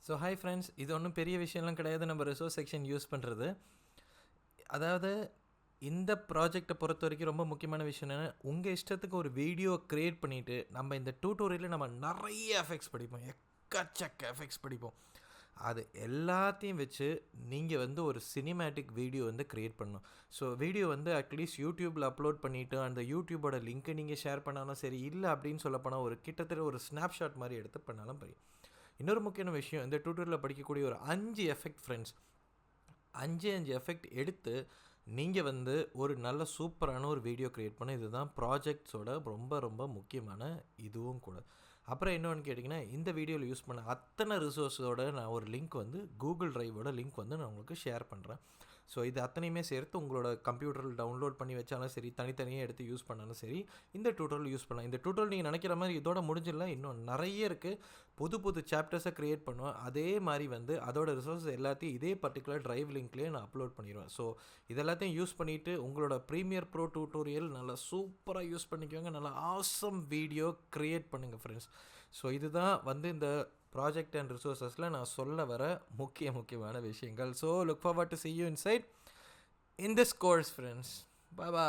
So hi friends, இது ஒன்றும் பெரிய விஷயம்லாம் கிடையாது. நம்ம ரிசோர்ஸ் செக்ஷன் யூஸ் பண்ணுறது. அதாவது இந்த ப்ராஜெக்டை பொறுத்த வரைக்கும் ரொம்ப முக்கியமான விஷயம் என்னென்னா, உங்கள் இஷ்டத்துக்கு ஒரு வீடியோ க்ரியேட் பண்ணிவிட்டு நம்ம இந்த டியூட்டோரியலில் நம்ம நிறைய எஃபெக்ட்ஸ் படிப்போம், எக்கச்சக்க எஃபெக்ட்ஸ் படிப்போம். அது எல்லாத்தையும் வச்சு நீங்கள் ஒரு சினிமேட்டிக் வீடியோ க்ரியேட் பண்ணணும். ஸோ வீடியோ அட்லீஸ்ட் யூடியூப்பில் அப்லோட் பண்ணிவிட்டு அந்த யூடியூபோட லிங்க்கை நீங்கள் ஷேர் பண்ணாலும் சரி, இல்லை அப்படின்னு சொல்லப்போனால் ஒரு கிட்டத்தட்ட ஒரு ஸ்னாப்ஷாட் மாதிரி எடுத்து பண்ணாலும் சரி. இன்னொரு முக்கியமான விஷயம், இந்த டியூட்டோரியலில் படிக்கக்கூடிய ஒரு 5 எஃபெக்ட் ஃப்ரெண்ட்ஸ், 5 எஃபெக்ட் எடுத்து நீங்கள் ஒரு நல்ல சூப்பரான ஒரு வீடியோ க்ரியேட் பண்ண. இதுதான் ப்ராஜெக்ட்ஸோட ரொம்ப ரொம்ப முக்கியமான இதுவும் கூட. அப்புறம் இன்னொன்று கேட்டிங்கன்னா, இந்த வீடியோவில் யூஸ் பண்ண அத்தனை ரிசோர்ஸோட நான் ஒரு லிங்க் கூகுள் ட்ரைவோட லிங்க் நான் உங்களுக்கு ஷேர் பண்ணுறேன். ஸோ இது அத்தனையுமே சேர்த்து உங்களோட கம்ப்யூட்டரில் டவுன்லோட் பண்ணி வச்சாலும் சரி, தனித்தனியாக எடுத்து யூஸ் பண்ணாலும் சரி, இந்த டியூட்டோரியல் யூஸ் பண்ணலாம். இந்த டியூட்டோரியல் நீங்கள் நினைக்கிற மாதிரி இதோட முடிஞ்சிடலாம். இன்னும் நிறைய இருக்குது. புது புது சாப்டர்ஸை க்ரியேட் பண்ணுவேன். அதே மாதிரி அதோட ரிசோர்ஸ் எல்லாத்தையும் இதே பர்டிகுலர் ட்ரைவ் லிங்க்லேயே நான் அப்லோட் பண்ணிடுவேன். ஸோ இதெல்லாத்தையும் யூஸ் பண்ணிவிட்டு உங்களோட ப்ரீமியர் ப்ரோ டியூட்டோரியல் நல்லா சூப்பராக யூஸ் பண்ணிக்கோங்க. நல்லா ஆசம் வீடியோ க்ரியேட் பண்ணுங்கள் ஃப்ரெண்ட்ஸ். ஸோ இதுதான் இந்த ப்ராஜெக்ட் அண்ட் ரிசோர்ஸஸில் நான் சொல்ல வர முக்கியமான விஷயங்கள். So look forward to see you inside in this course friends. Bye bye.